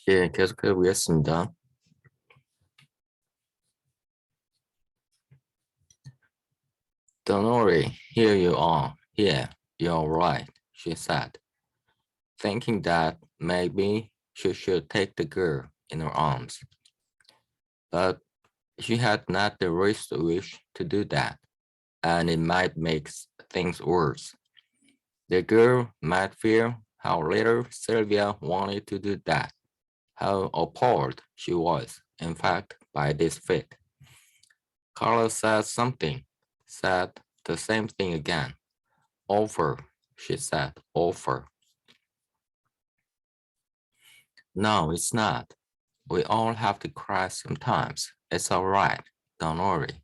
예, 계속해 보겠습니다. Don't worry, here you are. Yeah, you're right, she said, thinking that maybe she should take the girl in her arms. But she had not the least wish to do that, and it might make things worse. The girl might feel how little Sylvia wanted to do that, how appalled she was, in fact, by this fit. Carla said the same thing again. Offer, she said, offer. No, it's not. We all have to cry sometimes. It's all right. Don't worry.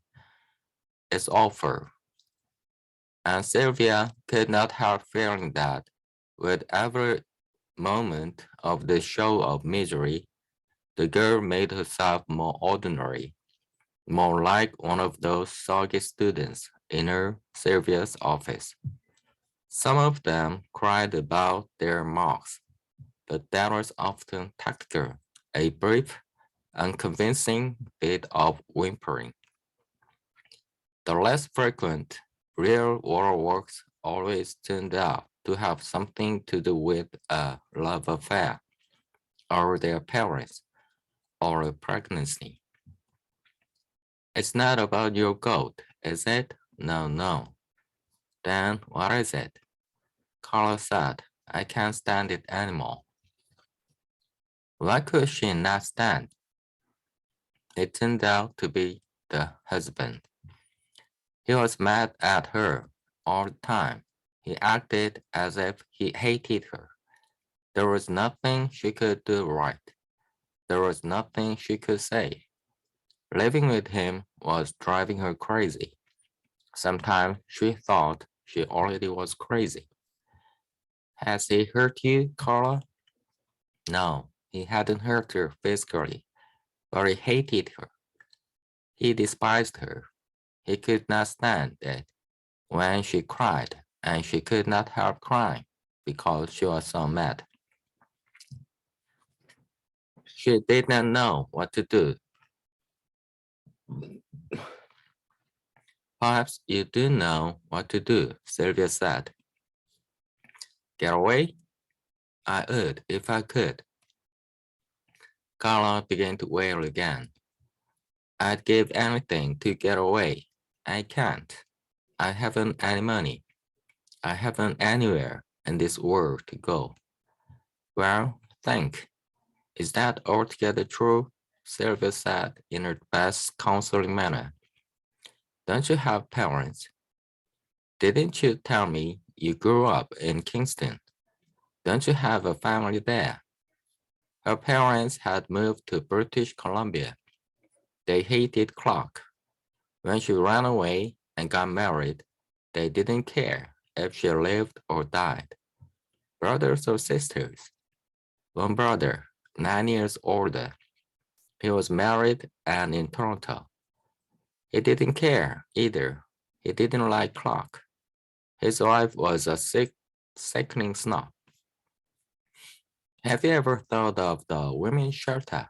It's offer. And Sylvia could not help feeling that with every moment of the show of misery, the girl made herself more ordinary, more like one of those soggy students in her Sylvia's office. Some of them cried about their marks, but that was often tactical, a brief, unconvincing bit of whimpering. The less frequent, real-world works always turned out to have something to do with a love affair, or their parents, or a pregnancy. It's not about your goat, is it? No, no. Then what is it? Carla said, I can't stand it anymore. Why could she not stand? It turned out to be the husband. He was mad at her all the time. He acted as if he hated her. There was nothing she could do right. There was nothing she could say. Living with him was driving her crazy. Sometimes she thought she already was crazy. Has he hurt you, Carla? No, he hadn't hurt her physically, but he hated her. He despised her. He could not stand it when she cried, and she could not help crying because she was so mad. She did not know what to do. Perhaps you do know what to do, Sylvia said. Get away? I would if I could. Carla began to wail again. I'd give anything to get away. I can't. I haven't any money. I haven't anywhere in this world to go. Well, think. Is that altogether true? Sylvia said in her best counseling manner. Don't you have parents? Didn't you tell me you grew up in Kingston? Don't you have a family there? Her parents had moved to British Columbia. They hated Clark. When she ran away and got married, they didn't care if she lived or died. Brothers or sisters? One brother, 9 years older. He was married and in Toronto. He didn't care either. He didn't like Clark. His wife was a sickening snob. Have you ever thought of the women's shelter?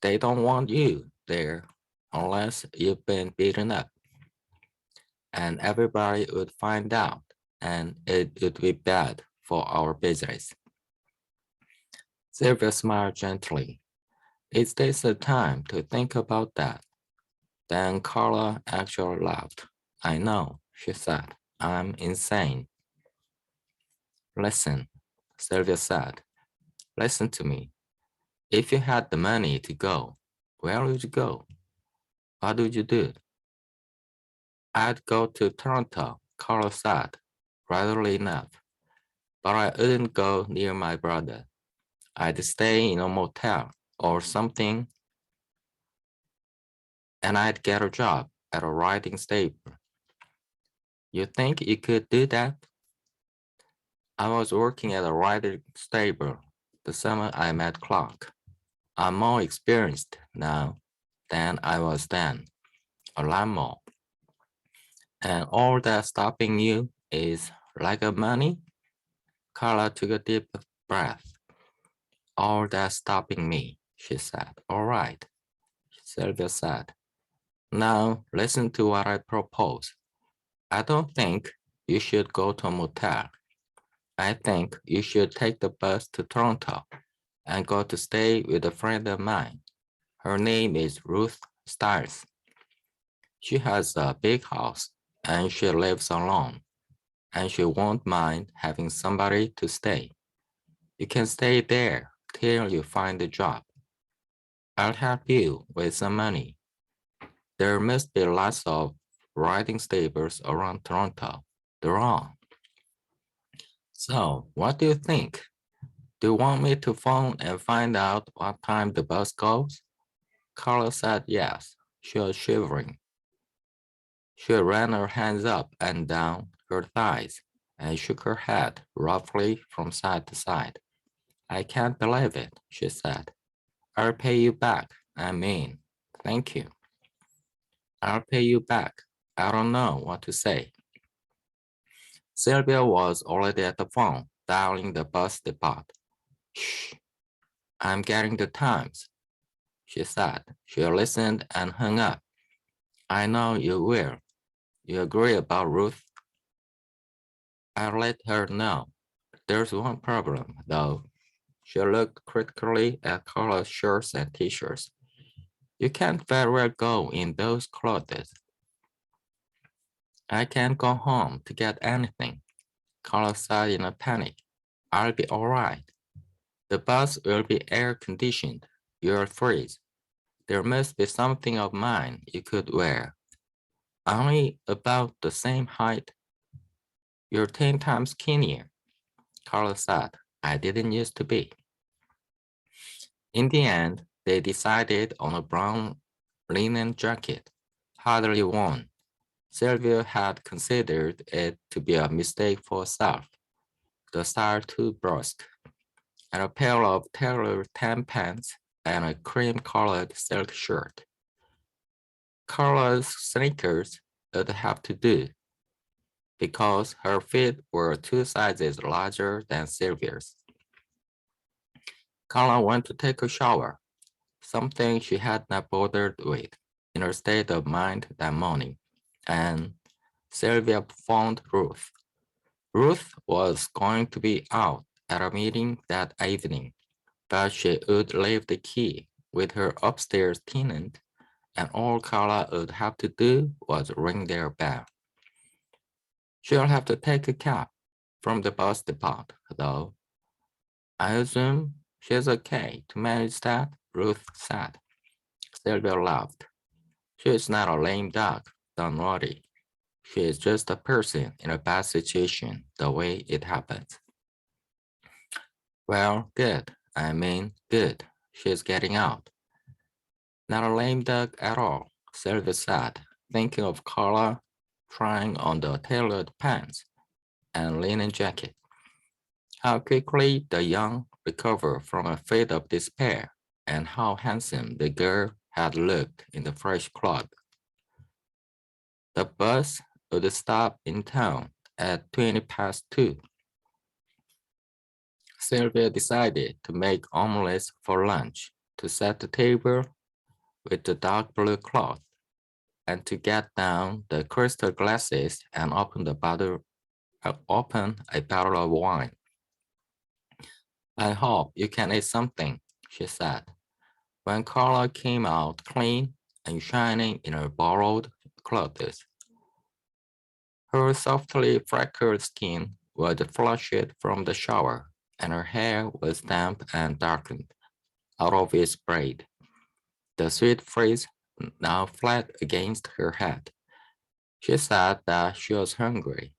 They don't want you there unless you've been beaten up. And everybody would find out, and it would be bad for our business. Sylvia smiled gently. Is this the time to think about that? Then Carla actually laughed. I know, she said. I'm insane. Listen, Sylvia said. Listen to me. If you had the money to go, where would you go? What would you do? I'd go to Toronto, Carla said, readily enough. But I wouldn't go near my brother. I'd stay in a motel or something, and I'd get a job at a riding stable. You think you could do that? I was working at a riding stable the summer I met Clark. I'm more experienced now than I was then, a lot more. And all that's stopping you is lack of money? Carla took a deep breath. all that's stopping me, she said. All right, Sylvia said. Now listen to what I propose. I don't think you should go to a motel. I think you should take the bus to Toronto and go to stay with a friend of mine. Her name is Ruth Stiles. She has a big house and she lives alone, and she won't mind having somebody to stay. You can stay there till you find a job. I'll help you with some money. There must be lots of riding stables around Toronto. They're on. So, what do you think? Do you want me to phone and find out what time the bus goes? Carla said yes. She was shivering. She ran her hands up and down her thighs and shook her head roughly from side to side. I can't believe it, she said. I'll pay you back. I mean, thank you. I'll pay you back. I don't know what to say. Sylvia was already at the phone, dialing the bus depot. Shh, I'm getting the times, she said. She listened and hung up. I know you will. You agree about Ruth? I'll let her know. There's one problem, though. She looked critically at Carla's shirts and t-shirts. You can't very well go in those clothes. I can't go home to get anything, Carla said in a panic. I'll be all right. The bus will be air-conditioned. You'll freeze. There must be something of mine you could wear. Only about the same height. You're 10 times skinnier, Carla said. I didn't used to be. In the end, they decided on a brown linen jacket, hardly worn. Sylvia had considered it to be a mistake for herself, the style too brusque, and a pair of tailored tan pants and a cream-colored silk shirt. Carla's sneakers would have to do, because her feet were 2 sizes larger than Sylvia's. Carla went to take a shower, something she had not bothered with in her state of mind that morning, and Sylvia phoned Ruth. Ruth was going to be out at a meeting that evening, but she would leave the key with her upstairs tenant, and all Carla would have to do was ring their bell. She'll have to take a cab from the bus depot, though. I assume she's okay to manage that, Ruth said. Sylvia laughed. She's not a lame duck, don't worry. She is just a person in a bad situation, the way it happens. Well, good. I mean, good. She's getting out. Not a lame duck at all, Sylvia said, thinking of Carla trying on the tailored pants and linen jacket. How quickly the young recover from a fit of despair, and how handsome the girl had looked in the fresh cloth. The bus would stop in town at 2:20. Sylvia decided to make omelets for lunch, to set the table with the dark blue cloth, and to get down the crystal glasses and open a bottle of wine. I hope you can eat something, she said, when Carla came out clean and shining in her borrowed clothes. Her softly freckled skin was flushed from the shower, and her hair was damp and darkened out of its braid. The sweet frizz now flat against her head. She said that she was hungry,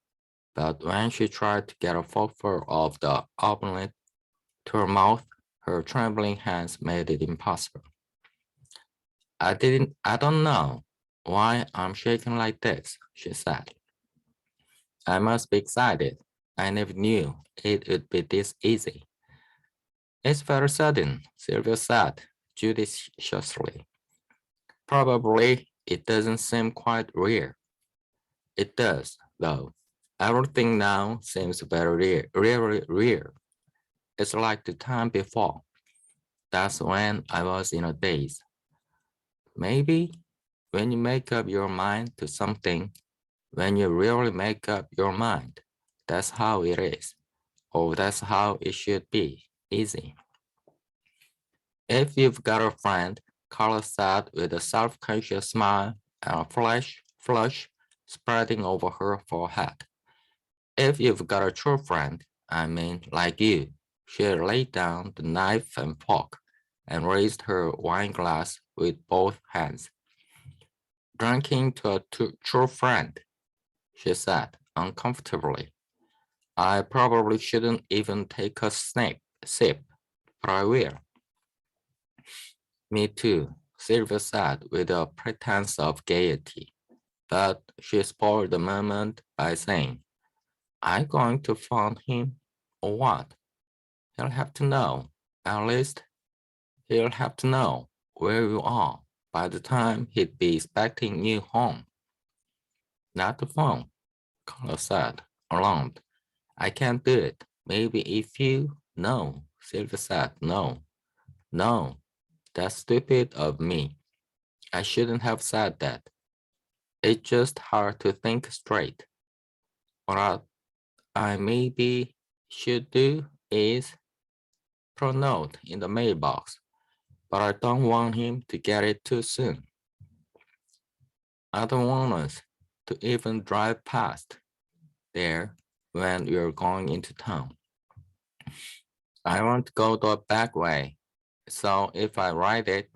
but when she tried to get a forkful of the omelet to her mouth, her trembling hands made it impossible. I don't know why I'm shaking like this, she said. I must be excited. I never knew it would be this easy. It's very sudden, Sylvia said judiciously. Probably it doesn't seem quite real. It does, though. Everything now seems very real. It's like the time before. That's when I was in a daze. Maybe when you make up your mind to something, when you really make up your mind, that's how it is, or that's how it should be, easy. If you've got a friend, Carla said with a self-conscious smile and a flush spreading over her forehead. If you've got a true friend, I mean like you, she laid down the knife and fork and raised her wine glass with both hands. Drinking to a true friend, she said uncomfortably. I probably shouldn't even take a sip, but I will. Me too, Sylvia said with a pretense of gaiety, but she spoiled the moment by saying, I'm going to phone him, or what? He'll have to know. At least he'll have to know where you are by the time he'd be expecting you home. Not the phone, Carla said, alarmed. I can't do it. Maybe if you... No, Sylvia said, no. No, that's stupid of me. I shouldn't have said that. It's just hard to think straight. What I maybe should do is throw a note in the mailbox, but I don't want him to get it too soon. I don't want us to even drive past there when we're going into town. I want to go the back way. So if I write it,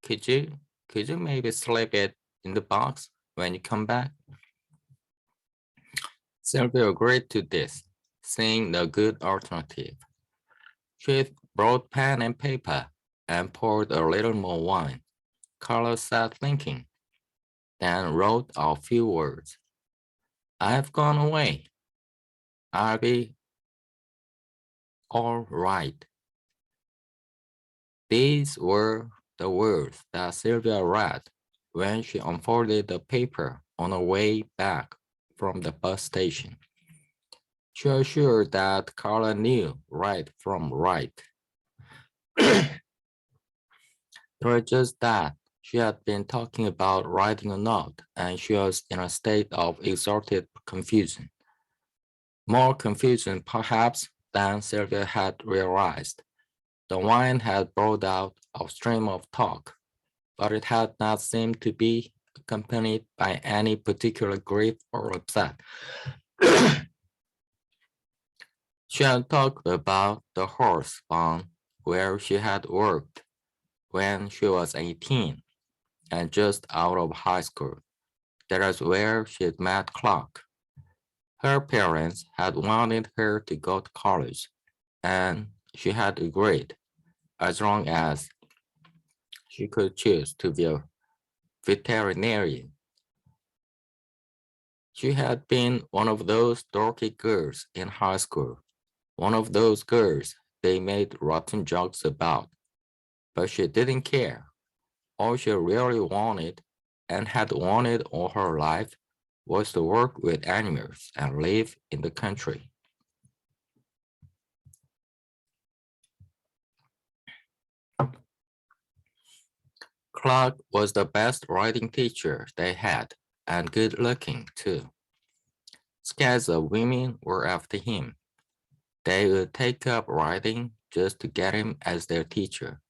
could you maybe slip it in the box when you come back? Sylvia agreed to this, seeing the good alternative. She brought pen and paper and poured a little more wine. Carla sat thinking, then wrote a few words. I've gone away. I'll be all right. These were the words that Sylvia read when she unfolded the paper on her way back from the bus station. She was sure that Carla knew right from right. It was just that she had been talking about writing a note and she was in a state of exalted confusion. More confusion, perhaps, than Sylvia had realized. The wine had brought out a stream of talk, but it had not seemed to be accompanied by any particular grief or upset. She had talked about the horse barn where she had worked when she was 18 and just out of high school. That is where she had met Clark. Her parents had wanted her to go to college, and she had agreed as long as she could choose to be a veterinarian. She had been one of those dorky girls in high school, one of those girls they made rotten jokes about, but she didn't care. All she really wanted and had wanted all her life was to work with animals and live in the country. Clark was the best writing teacher they had, and good looking too. Scads of women were after him. They would take up writing just to get him as their teacher.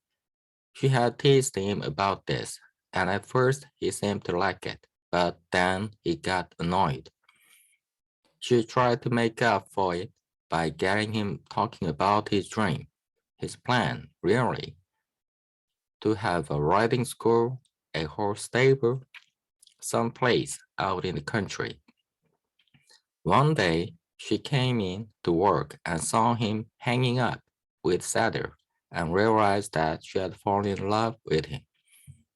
She had teased him about this, and at first he seemed to like it, but then he got annoyed. She tried to make up for it by getting him talking about his dream, his plan, really, to have a riding school, a horse stable, someplace out in the country. One day, she came in to work and saw him hanging up with Sadder and realized that she had fallen in love with him.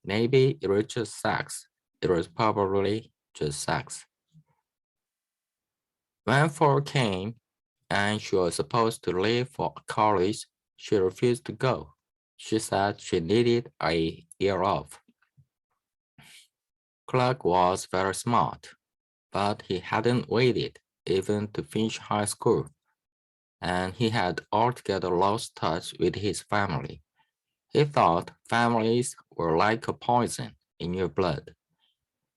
Maybe it was just sex. It was probably just sex. When fall came and she was supposed to leave for college, she refused to go. She said she needed a year off. Clark was very smart, but he hadn't waited even to finish high school. and he had altogether lost touch with his family. He thought families were like a poison in your blood.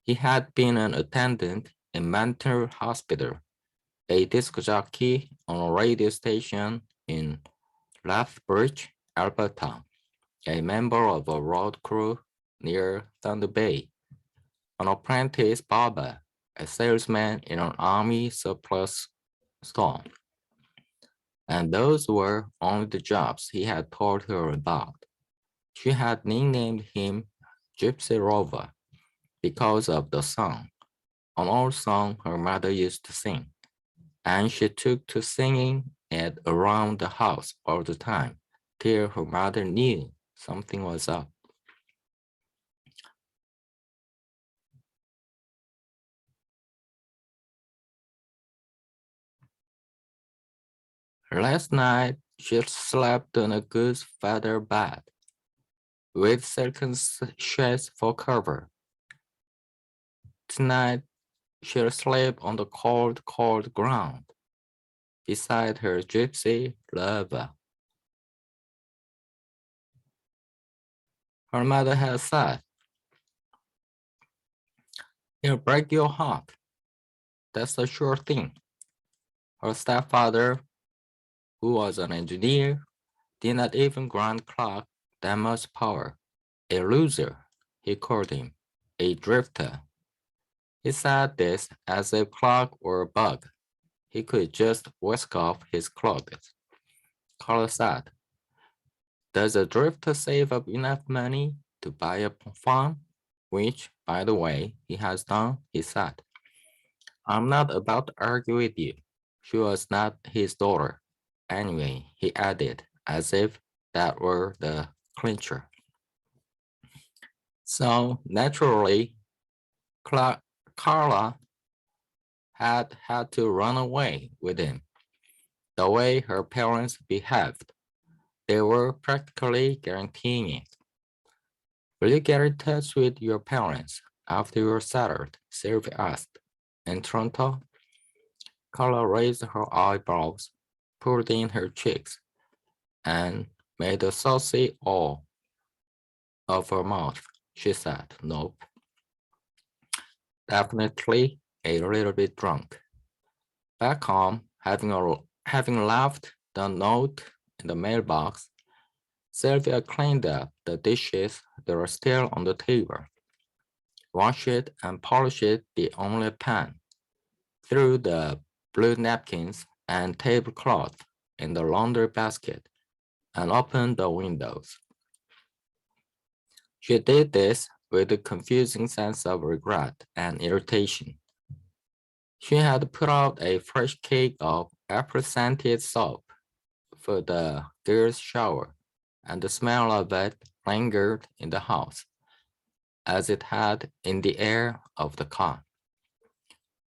He had been an attendant in mental hospital, a disc jockey on a radio station in Lethbridge, Alberta, a member of a road crew near Thunder Bay, an apprentice barber, a salesman in an army surplus store. And those were only the jobs he had told her about. She had nicknamed him Gypsy Rover because of the song, an old song her mother used to sing, and she took to singing it around the house all the time till her mother knew something was up. Last night, she slept on a goose feather bed with silken sheets for cover. Tonight, she'll sleep on the cold, cold ground beside her gypsy lover. Her mother had said, "He'll break your heart. That's a sure thing." Her stepfather, who was an engineer, did not even grant Clark that much power. A loser, he called him, a drifter. He said this as if Clark were a bug. He could just whisk off his clothes. Carla said, "Does a drifter save up enough money to buy a farm?" Which, by the way, he has done, he said. "I'm not about to argue with you. She was not his daughter. Anyway," he added, as if that were the clincher. So naturally, Carla had to run away with him. The way her parents behaved, they were practically guaranteeing it. "Will you get in touch with your parents after you're settled?" Sylvia asked. "In Toronto?" Carla raised her eyebrows, pulled in her cheeks, and made a saucy O of her mouth. She said, "Nope." Definitely a little bit drunk. Back home, having left the note in the mailbox, Sylvia cleaned up the dishes that were still on the table, washed and polished the omelette pan, threw the blue napkins and tablecloth in the laundry basket, and opened the windows. She did this with a confusing sense of regret and irritation. She had put out a fresh cake of apple-scented soap for the girls' shower, and the smell of it lingered in the house, as it had in the air of the car.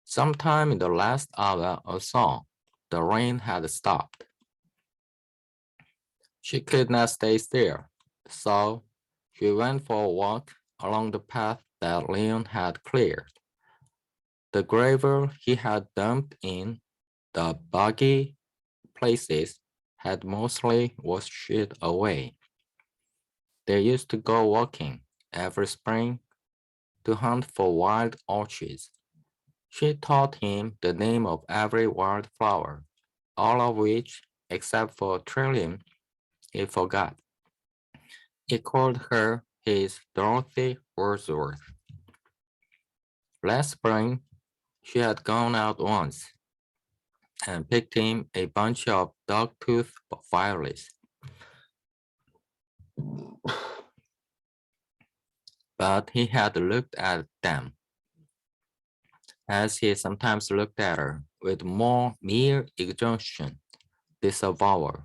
Sometime in the last hour or so, the rain had stopped. She could not stay still, so she went for a walk along the path that Leon had cleared. The gravel he had dumped in the boggy places had mostly washed it away. They used to go walking every spring to hunt for wild orchids. She taught him the name of every wildflower, all of which, except for trillium, he forgot. He called her his Dorothy Wordsworth. Last spring, she had gone out once and picked him a bunch of dog-tooth violets. But he had looked at them, as he sometimes looked at her, with more mere exhaustion, disavowal.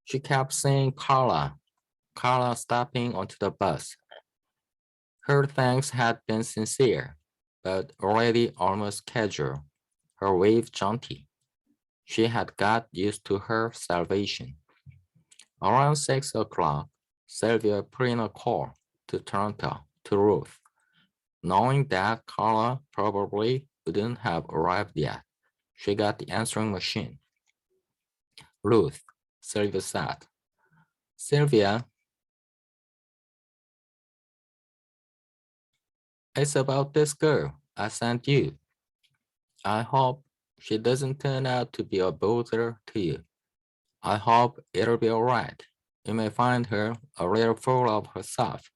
She kept saying Carla stepping onto the bus. Her thanks had been sincere, but already almost casual, her wave jaunty. She had got used to her salvation. Around 6 o'clock, Sylvia put in a call to Toronto to Ruth, knowing that Carla probably wouldn't have arrived yet. She got the answering machine. Ruth, Sylvia said. Sylvia, it's about this girl I sent you. I hope she doesn't turn out to be a bother to you. I hope it'll be all right. You may find her a little full of herself.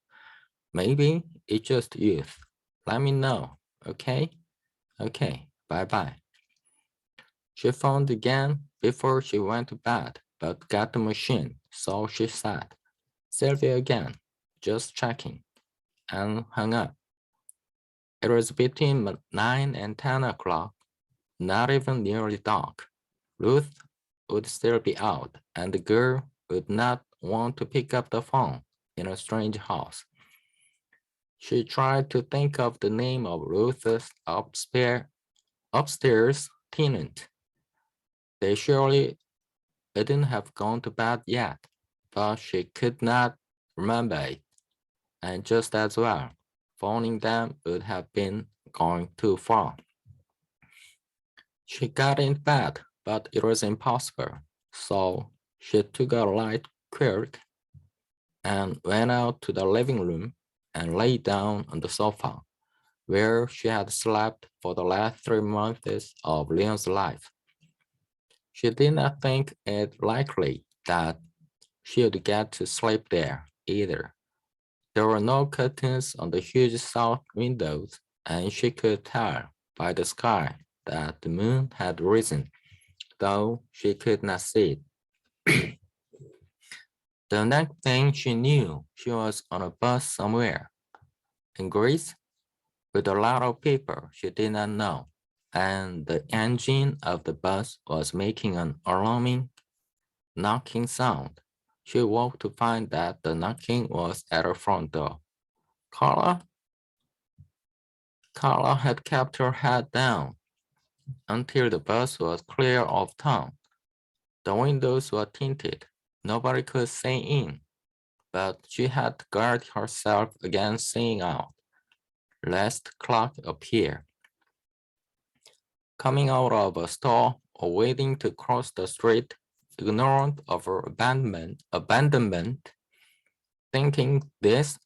Maybe it's just youth. Let me know, okay? Okay, bye-bye. She phoned again before she went to bed, but got the machine, so she said, Sylvia again, just checking, and hung up. It was between 9 and 10 o'clock, not even nearly dark. Ruth would still be out, and the girl would not want to pick up the phone in a strange house. She tried to think of the name of Ruth's upstairs tenant. They surely wouldn't have gone to bed yet, but she could not remember it, and just as well, phoning them would have been going too far. She got in bed, but it was impossible, so she took a light quilt and went out to the living room and lay down on the sofa, where she had slept for the last 3 months of Leon's life. She did not think it likely that she would get to sleep there either. There were no curtains on the huge south windows, and she could tell by the sky that the moon had risen, though she could not see it. The next thing she knew, she was on a bus somewhere. In Greece, with a lot of people she did not know, and the engine of the bus was making an alarming knocking sound. She woke to find that the knocking was at her front door. Carla? Carla had kept her head down until the bus was clear of town. The windows were tinted. Nobody could see in, but she had to guard herself against seeing out, lest Clark appear. Coming out of a store or waiting to cross the street, ignorant of her abandonment, thinking this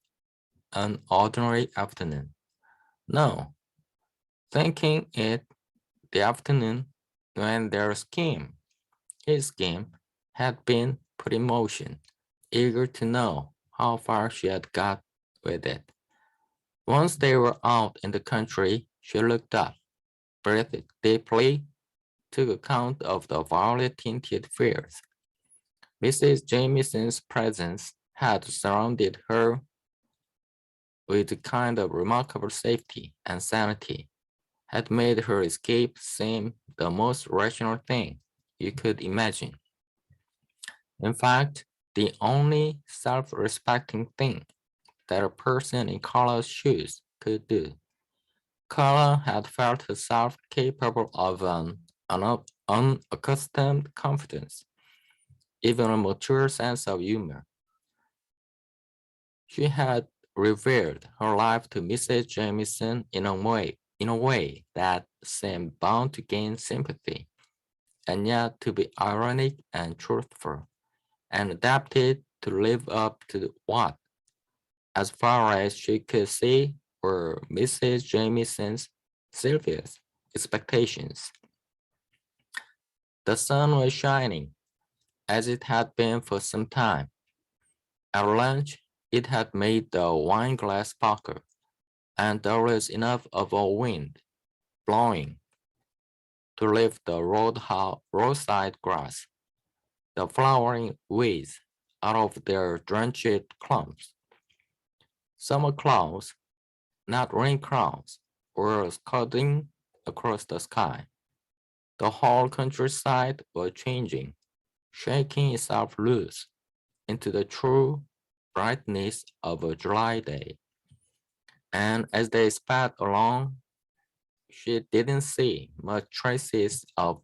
an ordinary afternoon. No, thinking it the afternoon when their scheme, his scheme, had been put in motion, eager to know how far she had got with it. Once they were out in the country, she looked up, breathed deeply, took account of the violet-tinted fields. Mrs. Jamieson's presence had surrounded her with a kind of remarkable safety and sanity, had made her escape seem the most rational thing you could imagine. In fact, the only self-respecting thing that a person in Carla's shoes could do. Carla had felt herself capable of an unaccustomed confidence, even a mature sense of humor. She had revealed her life to Mrs. Jamieson in a way that seemed bound to gain sympathy, and yet to be ironic and truthful, and adapted to live up to what, as far as she could see, were Mrs. Jamieson's, Sylvia's expectations. The sun was shining, as it had been for some time. At lunch, it had made the wine glass sparkle, and there was enough of a wind blowing to lift the roadside grass, the flowering weeds, out of their drenched clumps. Summer clouds, not rain clouds, were scudding across the sky. The whole countryside was changing, shaking itself loose into the true brightness of a July day. And as they sped along, she didn't see much traces of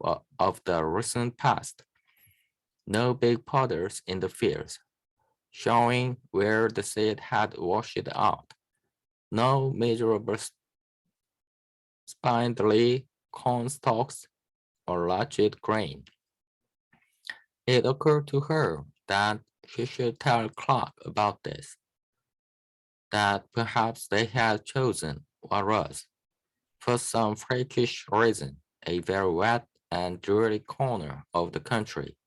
the recent past. No big puddles in the fields, showing where the seed had washed out. No measurable spindly corn stalks or large grain. It occurred to her that she should tell Clark about this, that perhaps they had chosen what was, for some freakish reason, a very wet and dreary corner of the country,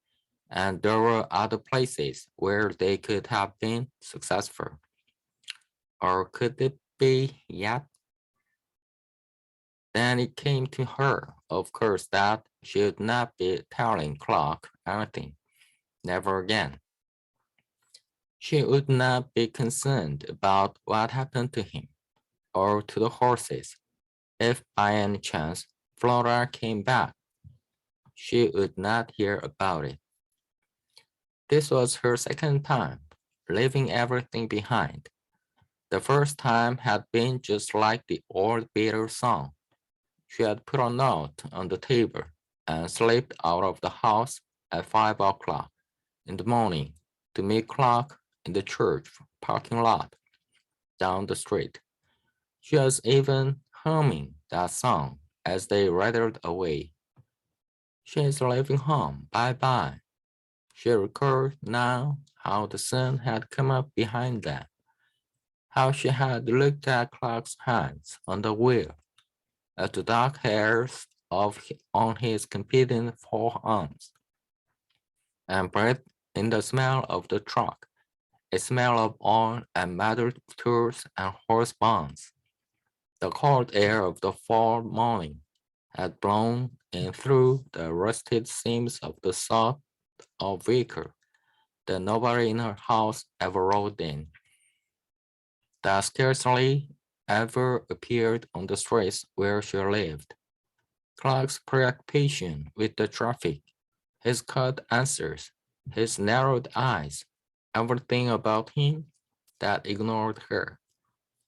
and there were other places where they could have been successful. Or could it be yet? Then it came to her, of course, that she would not be telling Clark anything, never again. She would not be concerned about what happened to him or to the horses. If by any chance Flora came back, she would not hear about it. This was her second time, leaving everything behind. The first time had been just like the old Beatles song. She had put a note on the table and slipped out of the house at 5 o'clock in the morning to meet Clark in the church parking lot down the street. She was even humming that song as they rattled away. She is leaving home, bye-bye. She recalled now how the sun had come up behind them, how she had looked at Clark's hands on the wheel, at the dark hairs on his competing forearms, and breathed in the smell of the truck, a smell of oil and metal tools and horse bones. The cold air of the fall morning had blown in through the rusted seams of the sod of vehicle that nobody in her house ever rode in, that scarcely ever appeared on the streets where she lived. Clark's preoccupation with the traffic, his curt answers, his narrowed eyes, everything about him that ignored her,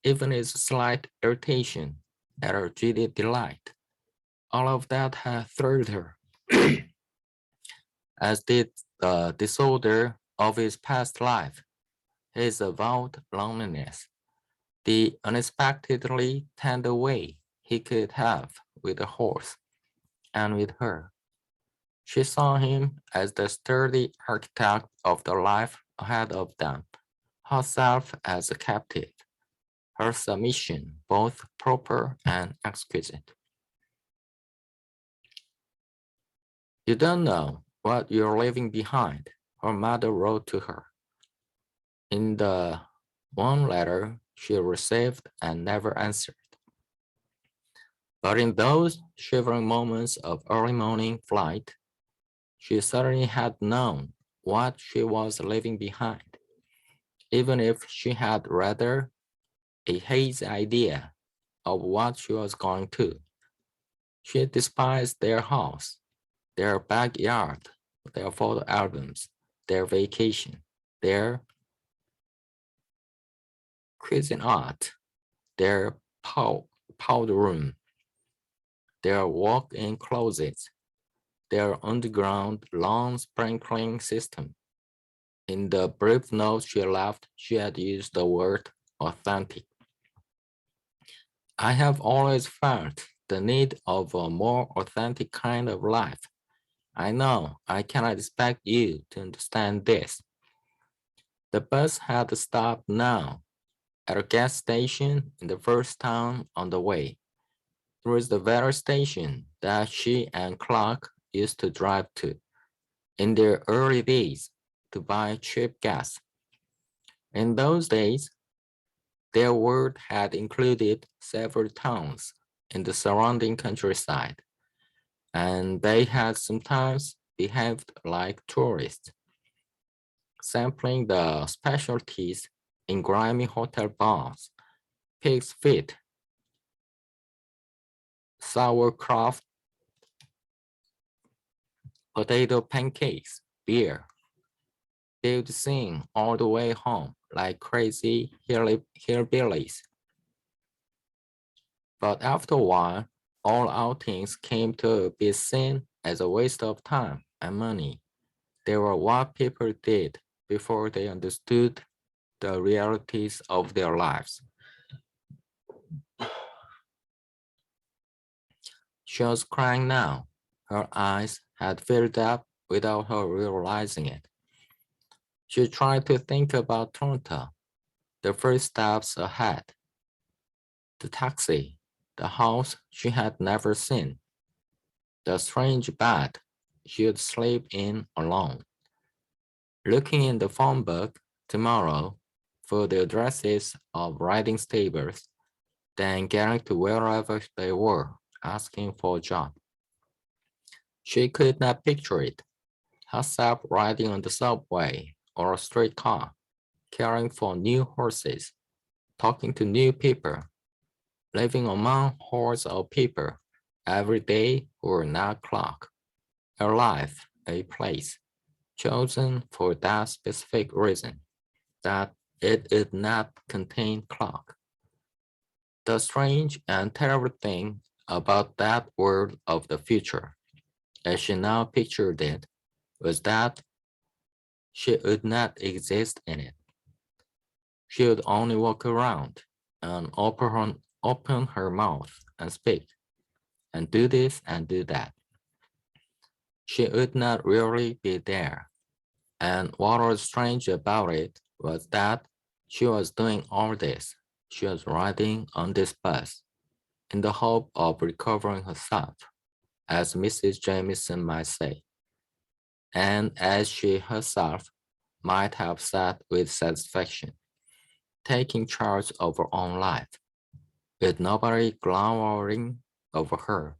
even his slight irritation at her giddy delight. All of that had thrilled her, as did the disorder of his past life, his avowed loneliness, the unexpectedly tender way he could have with a horse and with her. She saw him as the sturdy architect of the life ahead of them, herself as a captive, her submission both proper and exquisite. You don't know what you're leaving behind, her mother wrote to her. In the one letter she received and never answered. But in those shivering moments of early morning flight, she certainly had known what she was leaving behind, even if she had rather a hazy idea of what she was going to. She despised their house, their backyard, their photo albums, their vacation, their cuisine art, their powder room, their walk-in closets, their underground lawn sprinkling system. In the brief note she left, she had used the word authentic. I have always felt the need of a more authentic kind of life. I know I cannot expect you to understand this. The bus had stopped now at a gas station in the first town on the way. It was the very station that she and Clark used to drive to in their early days to buy cheap gas. In those days, their world had included several towns in the surrounding countryside, and they had sometimes behaved like tourists, sampling the specialties in grimy hotel bars, pig's feet, sauerkraut, potato pancakes, beer. They would sing all the way home like crazy hillbillies. But after a while, all outings came to be seen as a waste of time and money. They were what people did before they understood the realities of their lives. She was crying now. Her eyes had filled up without her realizing it. She tried to think about Toronto, the first steps ahead, the taxi, the house she had never seen, the strange bed she'd sleep in alone. Looking in the phone book tomorrow for the addresses of riding stables, then getting to wherever they were, asking for a job. She could not picture it, herself riding on the subway or a streetcar, caring for new horses, talking to new people, living among hordes of people every day who were not Clark, a life, a place, chosen for that specific reason, that it did not contain Clark. The strange and terrible thing about that world of the future, as she now pictured it, was that she would not exist in it. She would only walk around and open her mouth and speak, and do this and do that. She would not really be there. And what was strange about it was that she was doing all this. She was riding on this bus in the hope of recovering herself, as Mrs. Jamieson might say, and as she herself might have said with satisfaction, taking charge of her own life, with nobody glowering over her,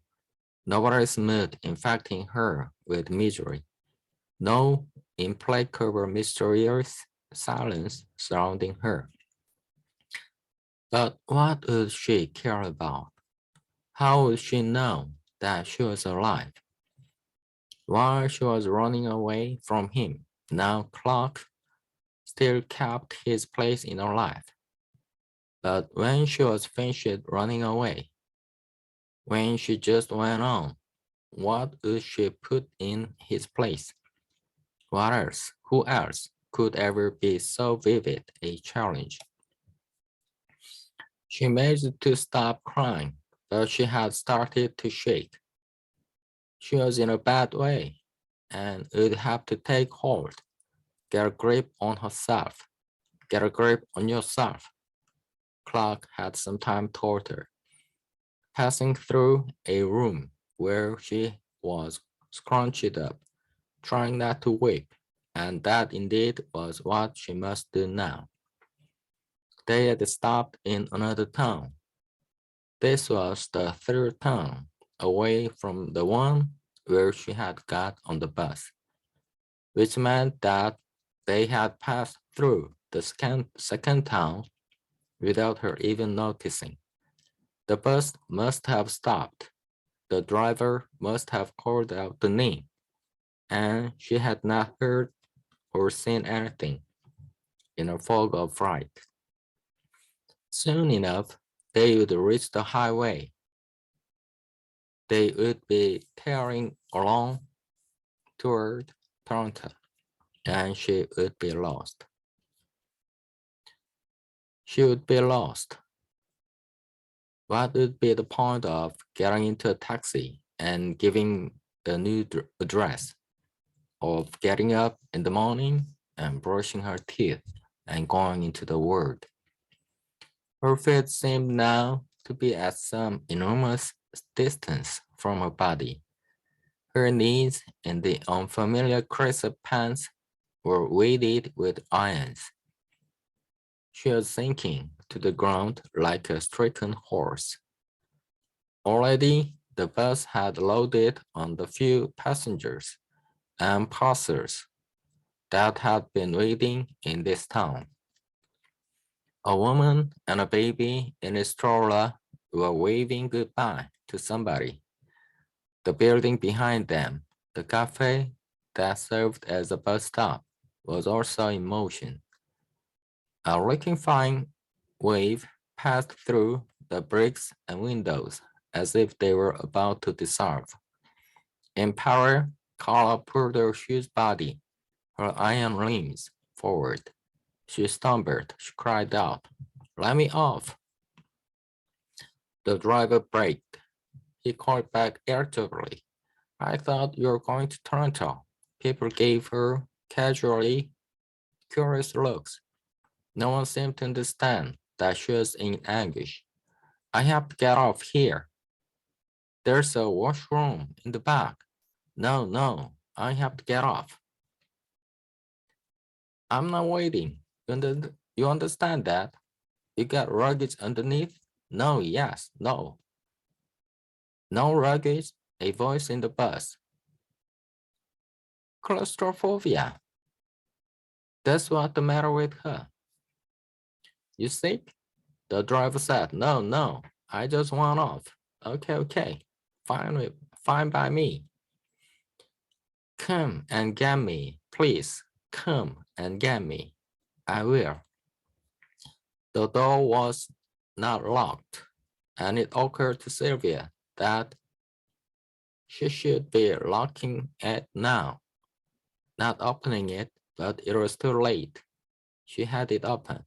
nobody's mood infecting her with misery, no implacable mysterious silence surrounding her. But what would she care about? How would she know that she was alive? While she was running away from him, now Clark still kept his place in her life. But when she was finished running away, when she just went on, what would she put in his place? What else? Who else could ever be so vivid a challenge? She managed to stop crying, but she had started to shake. She was in a bad way and would have to take hold, get a grip on herself, get a grip on yourself. Clark had sometime told her, passing through a room where she was scrunched up, trying not to weep, and that indeed was what she must do now. They had stopped in another town. This was the third town away from the one where she had got on the bus, which meant that they had passed through the second town without her even noticing. The bus must have stopped. The driver must have called out the name, and she had not heard or seen anything in a fog of fright. Soon enough, they would reach the highway. They would be tearing along toward Toronto, and she would be lost. She would be lost. What would be the point of getting into a taxi and giving the new address, of getting up in the morning and brushing her teeth and going into the world? Her feet seemed now to be at some enormous distance from her body. Her knees in the unfamiliar crisp pants were weighted with irons. She was sinking to the ground like a stricken horse. Already, the bus had loaded on the few passengers and passers that had been waiting in this town. A woman and a baby in a stroller were waving goodbye to somebody. The building behind them, the cafe that served as a bus stop, was also in motion. A liquefying wave passed through the bricks and windows as if they were about to dissolve. In power, Carla pulled her huge body, her iron limbs, forward. She stumbled, she cried out, "Let me off!" The driver braked. He called back irritably, "I thought you were going to Toronto. People gave her casually curious looks. No one seemed to understand that she was in anguish. I have to get off here. There's a washroom in the back. No, no, I have to get off. I'm not waiting. You understand that? You got luggage underneath? No, yes, no. No luggage, a voice in the bus. Claustrophobia. That's what's the matter with her. You sick? The driver said, no, no, I just want off. Okay, okay, fine by me. Come and get me, please. Come and get me. I will. The door was not locked, and it occurred to Sylvia that she should be locking it now, not opening it, but it was too late. She had it open,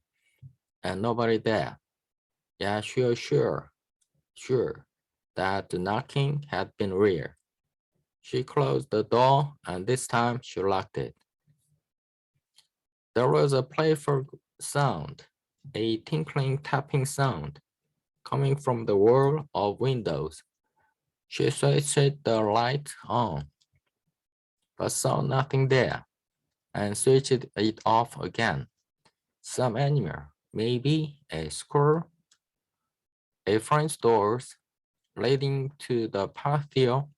and nobody there. Yeah, she was sure that the knocking had been real. She closed the door, and this time she locked it. There was a playful sound, a tinkling tapping sound, coming from the wall of windows. She switched the light on, but saw nothing there, and switched it off again. Some animal, maybe a squirrel. A French doors leading to the patio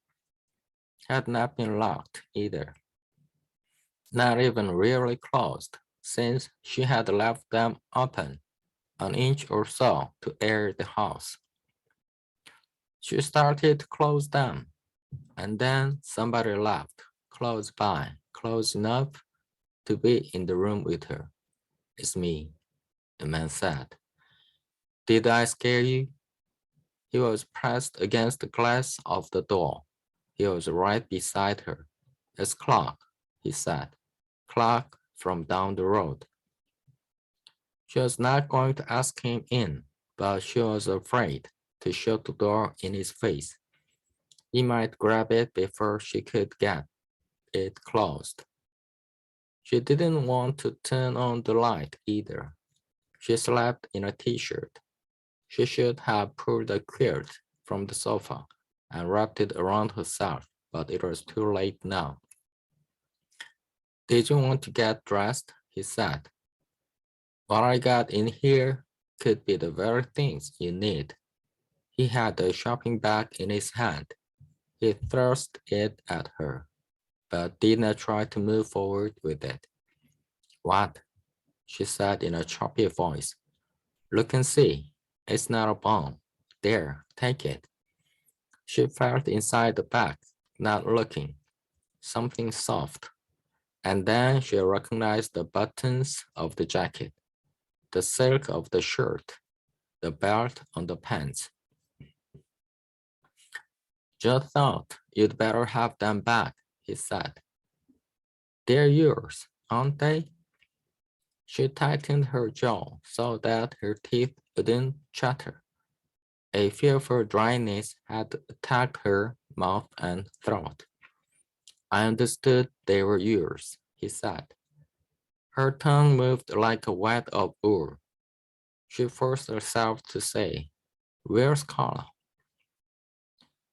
had not been locked either, not even really closed, since she had left them open an inch or so to air the house. She started to close them, and then somebody laughed close by, close enough to be in the room with her. It's me, the man said. Did I scare you? He was pressed against the glass of the door. He was right beside her. It's Clark, he said. Clark from down the road. She was not going to ask him in, but she was afraid to shut the door in his face. He might grab it before she could get it closed. She didn't want to turn on the light either. She slept in a t-shirt. She should have pulled a quilt from the sofa and wrapped it around herself, but it was too late now. Did you want to get dressed? He said. What I got in here could be the very things you need. He had a shopping bag in his hand. He thrust it at her, but did not try to move forward with it. What? She said in a choppy voice. Look and see. It's not a bomb. There, take it. She felt inside the bag, not looking. Something soft. And then she recognized the buttons of the jacket, the silk of the shirt, the belt on the pants. Just thought you'd better have them back, he said. They're yours, aren't they? She tightened her jaw so that her teeth wouldn't chatter. A fearful dryness had attacked her mouth and throat. I understood they were yours, he said. Her tongue moved like a web of wool. She forced herself to say, Where's Carla?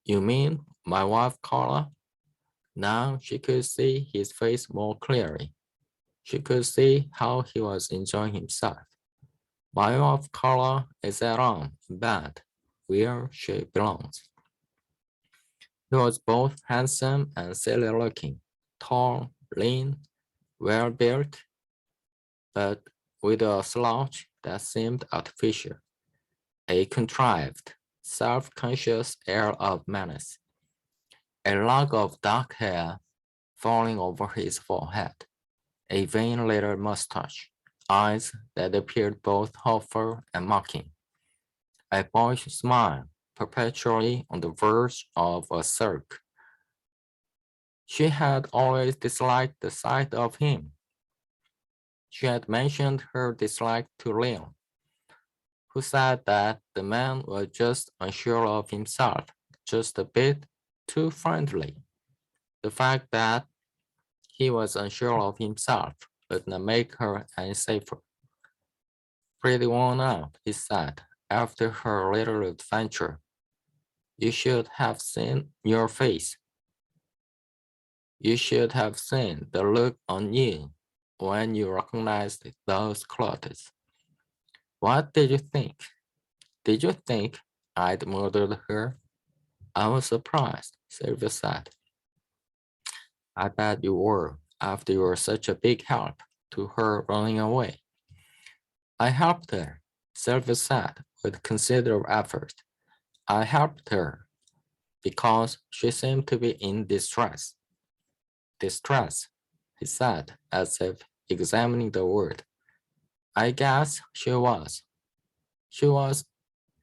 You mean my wife Carla? Now she could see his face more clearly. She could see how he was enjoying himself. My wife Carla is at home in bed, where she belongs. He was both handsome and silly looking, tall, lean, well built, but with a slouch that seemed artificial, a contrived, self-conscious air of menace, a lock of dark hair falling over his forehead, a vain little mustache, eyes that appeared both hopeful and mocking, a boyish smile perpetually on the verge of a sulk. She had always disliked the sight of him. She had mentioned her dislike to Leon, who said that the man was just unsure of himself, just a bit too friendly. The fact that He was unsure of himself, would not make her any safer. Pretty worn out, he said, after her little adventure. You should have seen your face. You should have seen the look on you when you recognized those clothes. What did you think? Did you think I'd murdered her? I was surprised, Sylvia said. I bet you were, after you were such a big help to her running away. I helped her, Sylvia said with considerable effort. I helped her because she seemed to be in distress. Distress, he said, as if examining the word. I guess she was. She was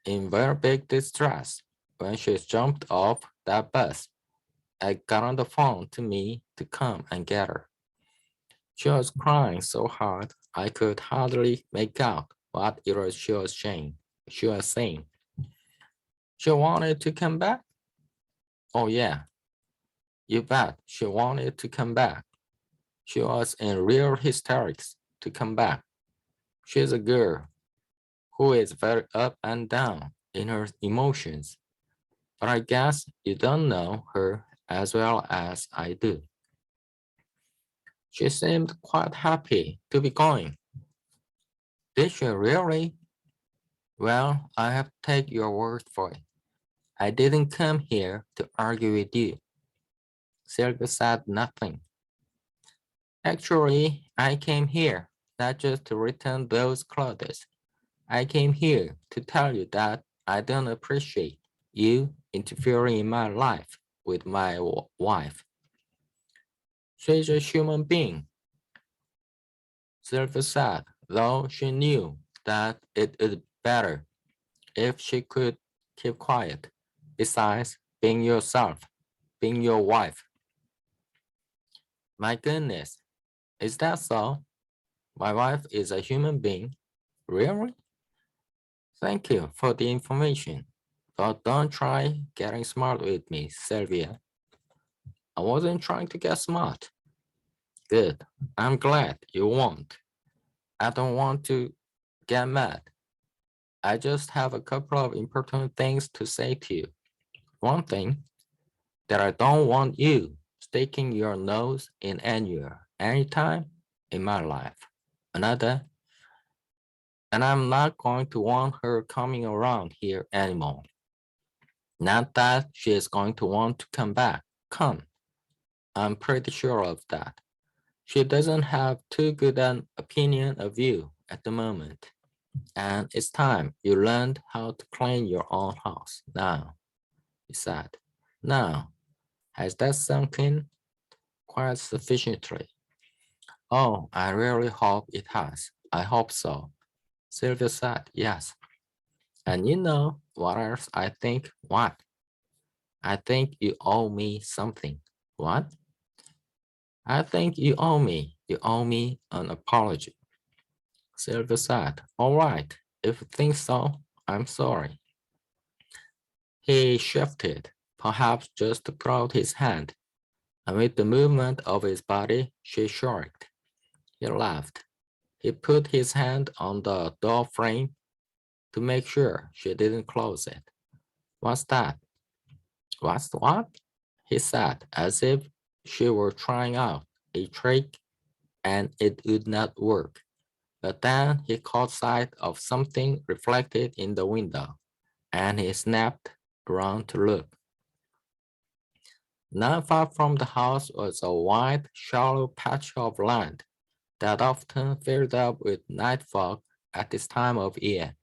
in very big distress when she jumped off that bus. I got on the phone to me to come and get her. She was crying so hard I could hardly make out what it was she was saying. She was saying. She wanted to come back? Oh yeah, you bet she wanted to come back. She was in real hysterics to come back. She's a girl who is very up and down in her emotions, but I guess you don't know her as well as I do. She seemed quite happy to be going. Did she really? Well, I have to take your word for it. I didn't come here to argue with you. Sylvia said nothing. Actually, I came here not just to return those clothes. I came here to tell you that I don't appreciate you interfering in my life with my wife. She's a human being, Sylvia said, though she knew that it would be better if she could keep quiet. Besides, being yourself, being your wife. My goodness, is that so? My wife is a human being? Really? Thank you for the information, but don't try getting smart with me, Sylvia. I wasn't trying to get smart. Good. I'm glad you won't. I don't want to get mad. I just have a couple of important things to say to you. One thing, that I don't want you sticking your nose in anywhere, anytime in my life. Another, and I'm not going to want her coming around here anymore. Not that she is going to want to come back. Come, I'm pretty sure of that. She doesn't have too good an opinion of you at the moment. And it's time you learned how to clean your own house now, he said. Now, has that sunk in quite sufficiently? Oh, I really hope it has. I hope so. Sylvia said, yes. And you know what else I think? What? I think you owe me something. What? I think you owe me. You owe me an apology. Sylvia said, all right, if you think so, I'm sorry. He shifted, perhaps just to put out his hand, and with the movement of his body, she shrugged. He laughed. He put his hand on the door frame to make sure she didn't close it. What's that? What's what? He said, as if she were trying out a trick and it would not work. But then he caught sight of something reflected in the window, and he snapped around to look. Not far from the house was a wide, shallow patch of land that often filled up with night fog at this time of year.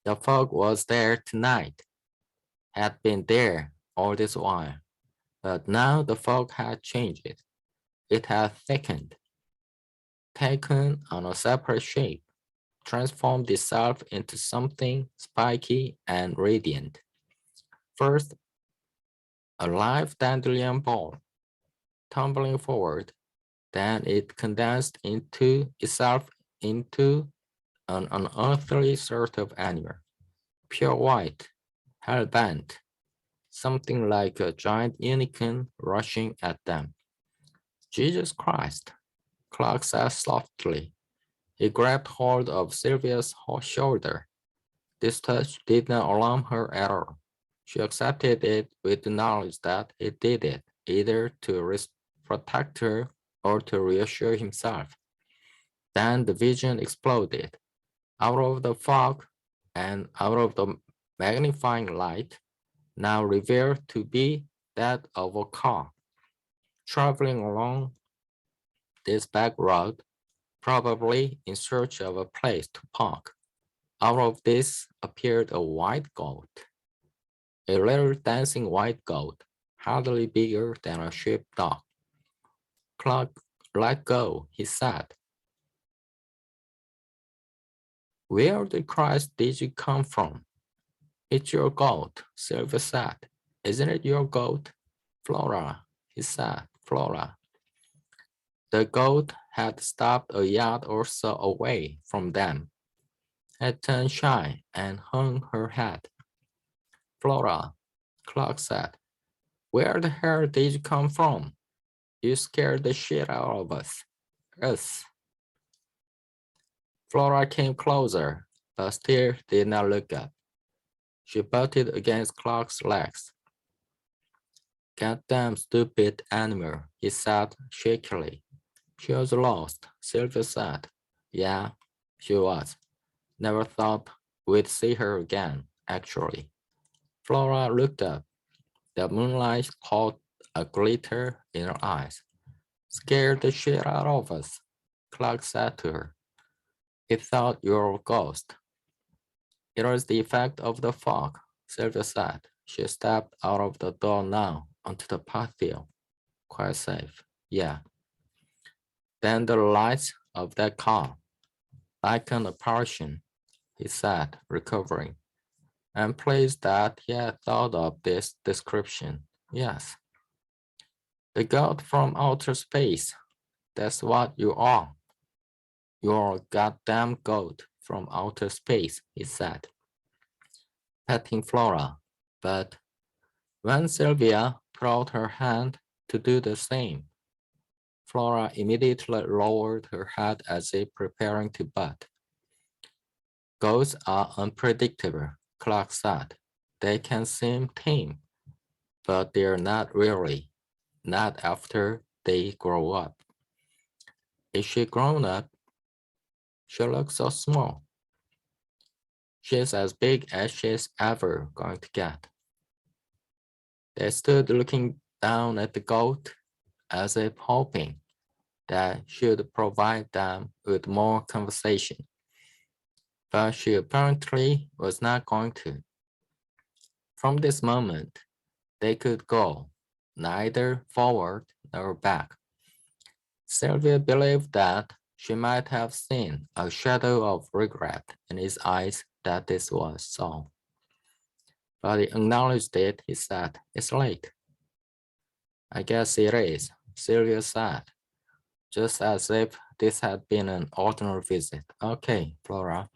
The fog was there tonight, had been there all this while, but now the fog had changed. It had thickened, taken on a separate shape, transformed itself into something spiky and radiant. First, a live dandelion ball, tumbling forward, then it condensed into itself into an unearthly sort of animal, pure white, hell-bent, something like a giant unicorn rushing at them. Jesus Christ, Clark said softly. He grabbed hold of Sylvia's shoulder. This touch did not alarm her at all. She accepted it with the knowledge that he did it either to protect her or to reassure himself. Then the vision exploded. Out of the fog and out of the magnifying light, now revealed to be that of a car, traveling along this back road, probably in search of a place to park. Out of this appeared a white goat, a little dancing white goat, hardly bigger than a sheepdog. Clark, let go, he said. Where the Christ did you come from? It's your goat, Sylvia said. Isn't it your goat? Flora, he said, Flora. The goat had stopped a yard or so away from them, had turned shy and hung her head. Flora, Clark said, where the hell did you come from? You scared the shit out of us. Us. Flora came closer, but still did not look up. She butted against Clark's legs. Goddamn stupid animal, he said shakily. She was lost, Sylvia said. Yeah, she was. Never thought we'd see her again, actually. Flora looked up. The moonlight caught a glitter in her eyes. Scared the shit out of us, Clark said to her. He thought you were a ghost. It was the effect of the fog, Sylvia said. She stepped out of the door now onto the patio. Quite safe, yeah. Then the lights of that car, like an apparition, he said, recovering. I'm pleased that he had thought of this description. Yes. The god from outer space. That's what you are. You're a goddamn god from outer space, he said, patting Flora. But when Sylvia put out her hand to do the same, Flora immediately lowered her head as if preparing to butt. Goats are unpredictable, Clark said. They can seem tame, but they're not really, not after they grow up. Is she grown up? She looks so small. She's as big as she's ever going to get. They stood looking down at the goat as if hoping that she would provide them with more conversation. But she apparently was not going to. From this moment, they could go neither forward nor back. Sylvia believed that she might have seen a shadow of regret in his eyes that this was so. But he acknowledged it, he said, it's late. I guess it is, Sylvia said, just as if this had been an ordinary visit. Okay, Flora,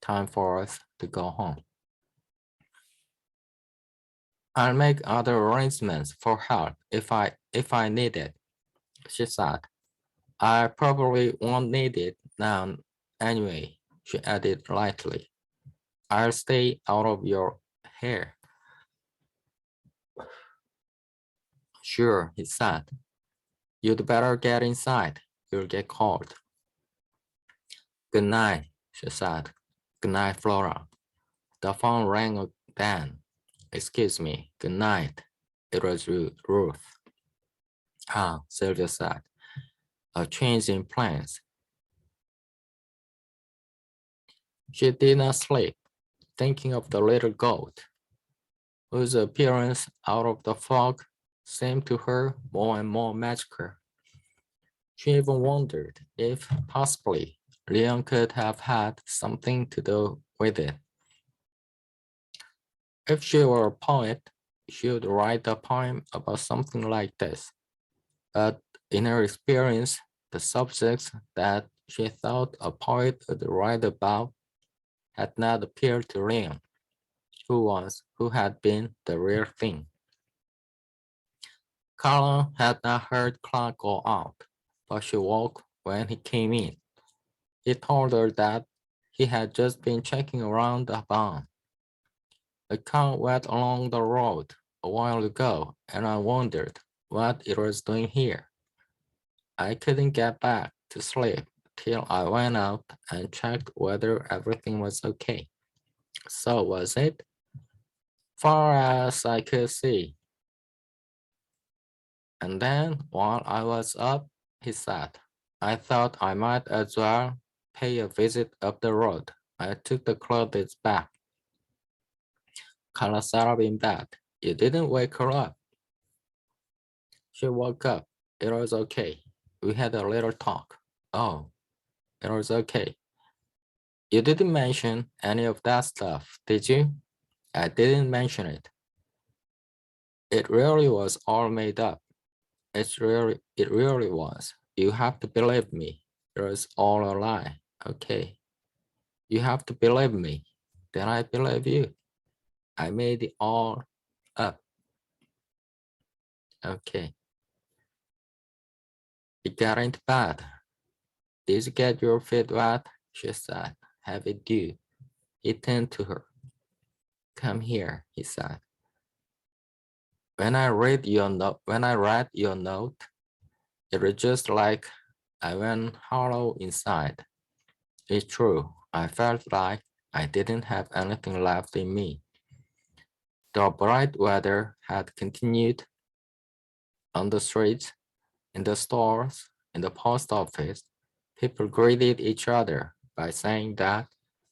time for us to go home. I'll make other arrangements for help if I need it, she said. I probably won't need it now anyway, she added lightly. I'll stay out of your hair. Sure, he said. You'd better get inside. You'll get cold. Good night, she said. Good night, Flora. The phone rang again. Excuse me, good night. It was Ruth. Ah, Sylvia said. A change in plans. She did not sleep, thinking of the little goat, whose appearance out of the fog seemed to her more and more magical. She even wondered if possibly Leon could have had something to do with it. If she were a poet, she would write a poem about something like this. But in her experience, the subjects that she thought a poet would write about had not appeared to Leon, who had been the real thing. Carla had not heard Clark go out, but she woke when he came in. He told her that he had just been checking around the barn. The car went along the road a while ago, and I wondered what it was doing here. I couldn't get back to sleep till I went out and checked whether everything was okay. So was it? Far as I could see. And then while I was up, he said, I thought I might as well pay a visit up the road. I took the clothes back. Carla sat up in bed. You didn't wake her up. She woke up. It was okay. We had a little talk. Oh, it was okay. You didn't mention any of that stuff, did you? I didn't mention it. It really was all made up. It really was. You have to believe me. It was all a lie. Okay. You have to believe me. Then I believe you. I made it all up. Okay. You got into bed. Did you get your feet wet? She said. Have it do. He turned to her. Come here, he said. When I read your note, it was just like I went hollow inside. It's true. I felt like I didn't have anything left in me. The bright weather had continued. On the streets, in the stores, in the post office, people greeted each other by saying that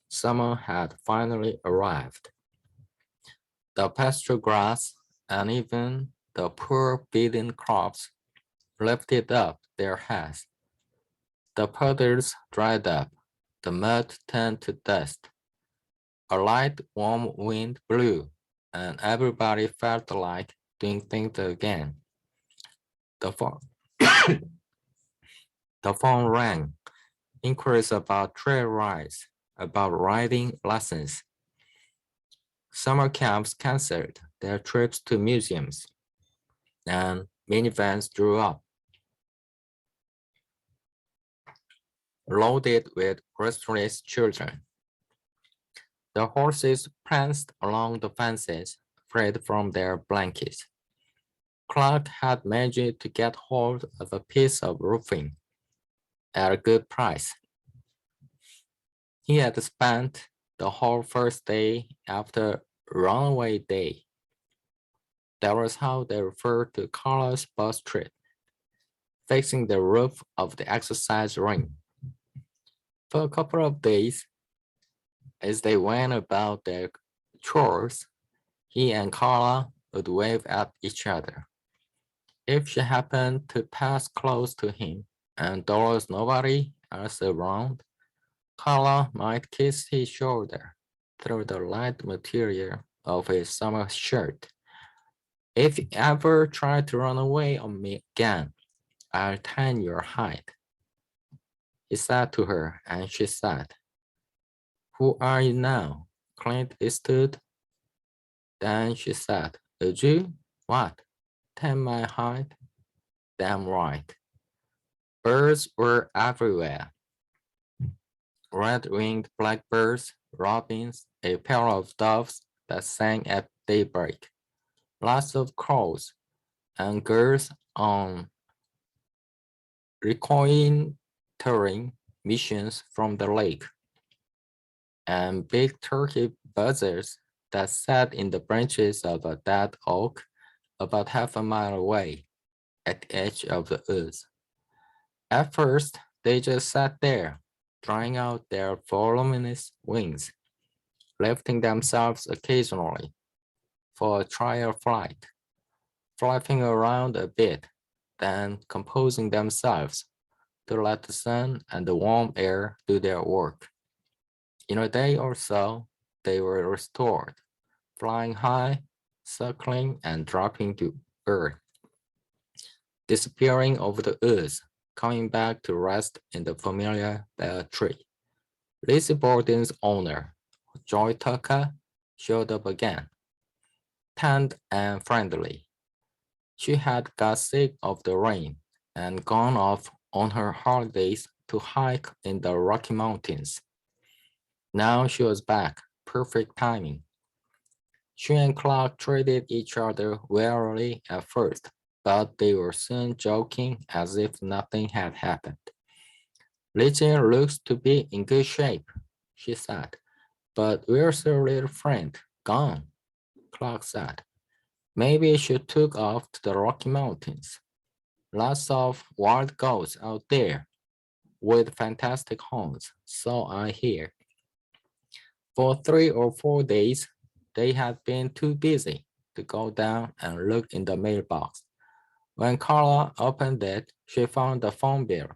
summer had finally arrived. The pasture grass and even the poor beaten crops lifted up their heads. The puddles dried up, the mud turned to dust. A light, warm wind blew, and everybody felt like doing things again. The phone, the phone rang. Inquiries about trail rides, about riding lessons. Summer camps canceled their trips to museums, and minivans drew up, loaded with restless children. The horses pranced along the fences, freed from their blankets. Clark had managed to get hold of a piece of roofing at a good price. He had spent the whole first day after Runaway Day. That was how they referred to Carla's bus trip, fixing the roof of the exercise ring. For a couple of days, as they went about their chores, he and Carla would wave at each other. If she happened to pass close to him and there was nobody else around, Carla might kiss his shoulder through the light material of his summer shirt. If you ever try to run away on me again, I'll tan your hide. He said to her, and she said, Who are you now? Clint Eastwood? Then she said, A Jew? What? Tan my hide? Damn right. Birds were everywhere. Red-winged blackbirds, robins, a pair of doves that sang at daybreak, lots of crows, and girls on reconnoitering missions from the lake, and big turkey buzzards that sat in the branches of a dead oak about half a mile away at the edge of the woods. At first, they just sat there, drying out their voluminous wings, lifting themselves occasionally for a trial flight, flapping around a bit, then composing themselves to let the sun and the warm air do their work. In a day or so, they were restored, flying high, circling and dropping to earth, disappearing over the woods, coming back to rest in the familiar bare tree. Lizzie Borden's owner, Joy Tucker, showed up again, tanned and friendly. She had got sick of the rain and gone off on her holidays to hike in the Rocky Mountains. Now she was back, perfect timing. She and Clark treated each other warily at first, but they were soon joking as if nothing had happened. Lydia looks to be in good shape, she said, but where's her little friend? Gone, Clark said. Maybe she took off to the Rocky Mountains. Lots of wild goats out there with fantastic horns, so I hear. For 3 or 4 days, they had been too busy to go down and look in the mailbox. When Carla opened it, she found a phone bill,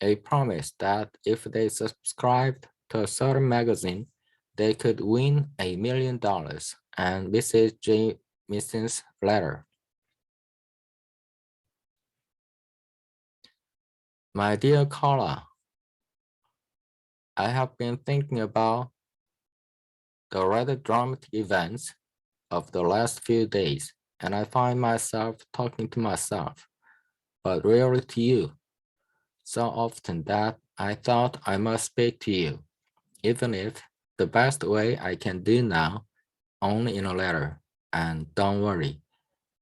a promise that if they subscribed to a certain magazine, they could win $1 million, and Mrs. Jamison's letter. My dear Carla, I have been thinking about the rather dramatic events of the last few days, and I find myself talking to myself, but rarely to you, so often that I thought I must speak to you, even if the best way I can do now, only in a letter. And don't worry,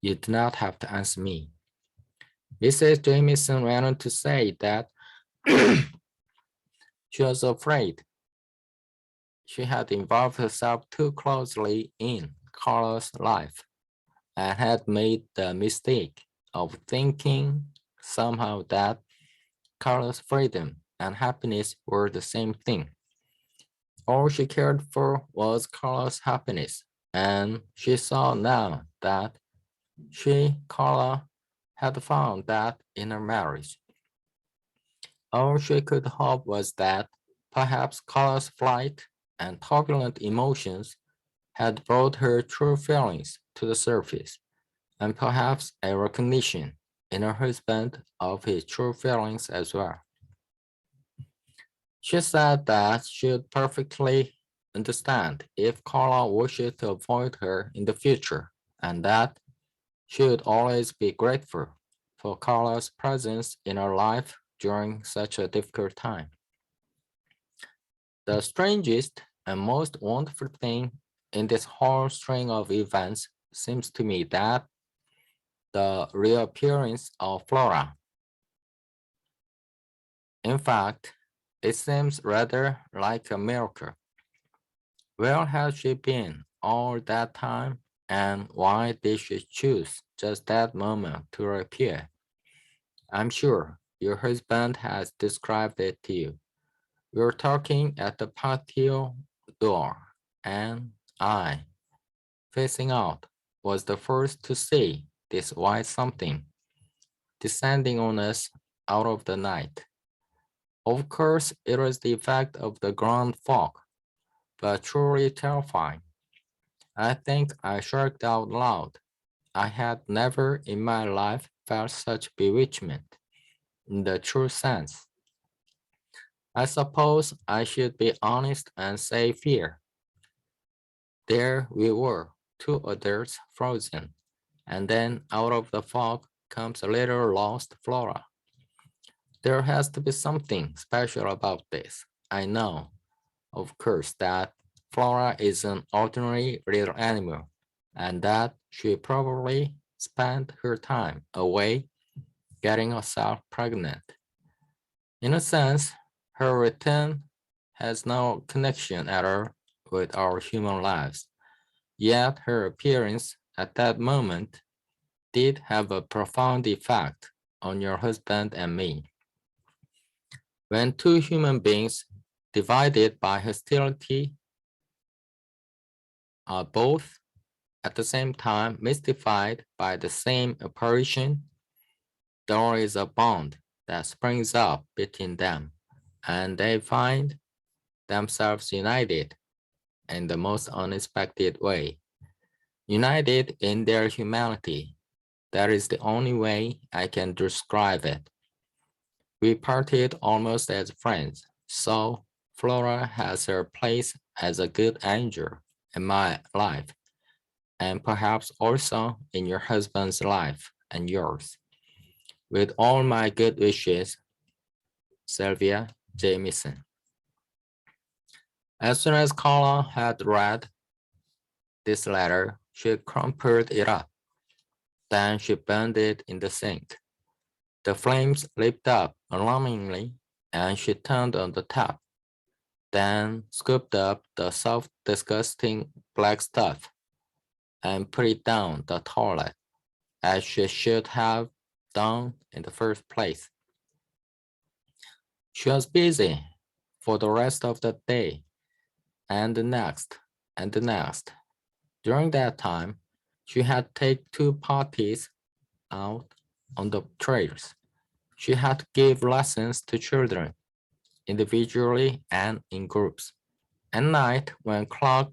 you do not have to answer me. Mrs. Jamieson went on to say that she was afraid she had involved herself too closely in Carla's life and had made the mistake of thinking somehow that Carla's freedom and happiness were the same thing. All she cared for was Carla's happiness, and she saw now that Carla, had found that in her marriage. All she could hope was that perhaps Carla's flight and turbulent emotions had brought her true feelings to the surface, and perhaps a recognition in her husband of his true feelings as well. She said that she would perfectly understand if Carla wished to avoid her in the future, and that she would always be grateful for Carla's presence in her life during such a difficult time. The strangest and most wonderful thing in this whole string of events seems to me that the reappearance of Flora. In fact, it seems rather like a miracle. Where had she been all that time, and why did she choose just that moment to reappear? I'm sure your husband has described it to you. We were talking at the patio door, and I, facing out, was the first to see this white something descending on us out of the night. Of course, it was the effect of the ground fog, but truly terrifying. I think I shrieked out loud. I had never in my life felt such bewitchment in the true sense. I suppose I should be honest and say fear. There we were, two adults frozen, and then out of the fog comes a little lost Flora. There has to be something special about this. I know, of course, that Flora is an ordinary little animal, and that she probably spent her time away getting herself pregnant. In a sense, her return has no connection at all with our human lives. Yet her appearance at that moment did have a profound effect on your husband and me. When two human beings divided by hostility are both at the same time mystified by the same apparition, there is a bond that springs up between them, and they find themselves united in the most unexpected way. United in their humanity. That is the only way I can describe it. We parted almost as friends, so Flora has her place as a good angel in my life, and perhaps also in your husband's life and yours. With all my good wishes, Sylvia Jamieson. As soon as Carla had read this letter, she crumpled it up. Then she burned it in the sink. The flames leaped up alarmingly, and she turned on the tap. Then scooped up the soft, disgusting black stuff and put it down the toilet, as she should have done in the first place. She was busy for the rest of the day, and the next, and the next. During that time, she had taken 2 parties out on the trails. She had to give lessons to children, individually and in groups. At night, when Clark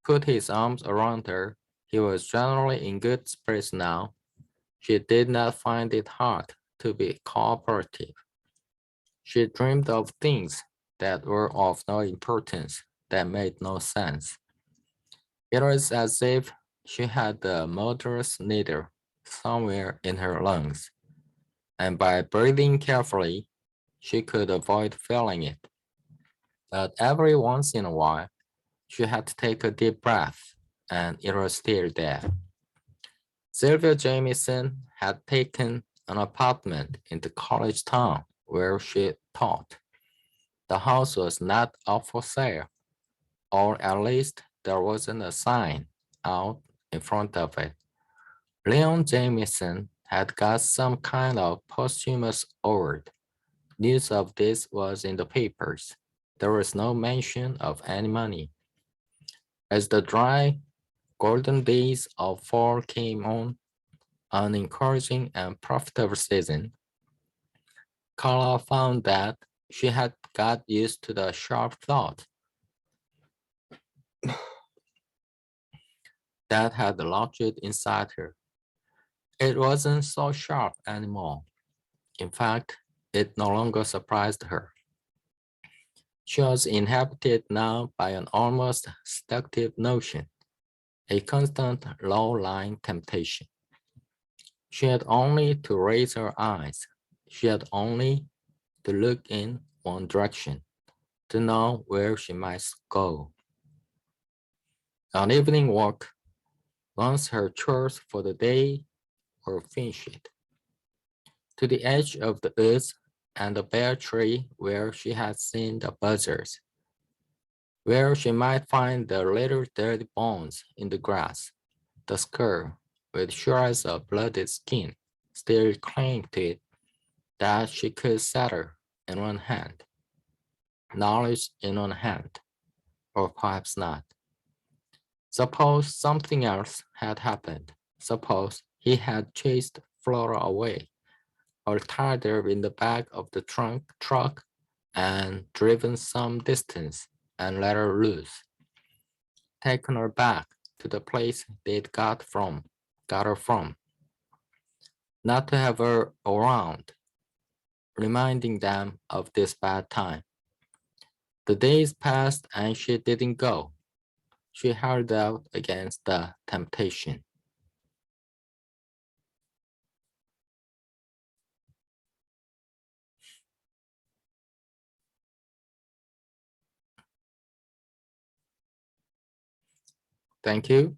put his arms around her, he was generally in good spirits now. She did not find it hard to be cooperative. She dreamed of things that were of no importance, that made no sense. It was as if she had a murderous needle somewhere in her lungs, and by breathing carefully, she could avoid feeling it. But every once in a while, she had to take a deep breath, and it was still there. Sylvia Jamieson had taken an apartment in the college town where she taught. The house was not up for sale, or at least there wasn't a sign out in front of it. Leon Jamieson had got some kind of posthumous award. News of this was in the papers. There was no mention of any money. As the dry, golden days of fall came on, an encouraging and profitable season, Carla found that she had got used to the sharp thought that had lodged inside her. It wasn't so sharp anymore. In fact, it no longer surprised her. She was inhabited now by an almost seductive notion, a constant low-lying temptation. She had only to raise her eyes. She had only to look in one direction, to know where she might go. On evening walk, once her chores for the day were finished, to the edge of the woods and the bare tree where she had seen the buzzards, where she might find the little dirty bones in the grass, the skull with shards of blooded skin still clinging to it, that she could settle in one hand, knowledge in one hand, or perhaps not. Suppose something else had happened. Suppose he had chased Flora away, or tied her in the back of the truck and driven some distance and let her loose, taken her back to the place they'd got her from, not to have her around, reminding them of this bad time. The days passed and she didn't go. She held out against the temptation. Thank you.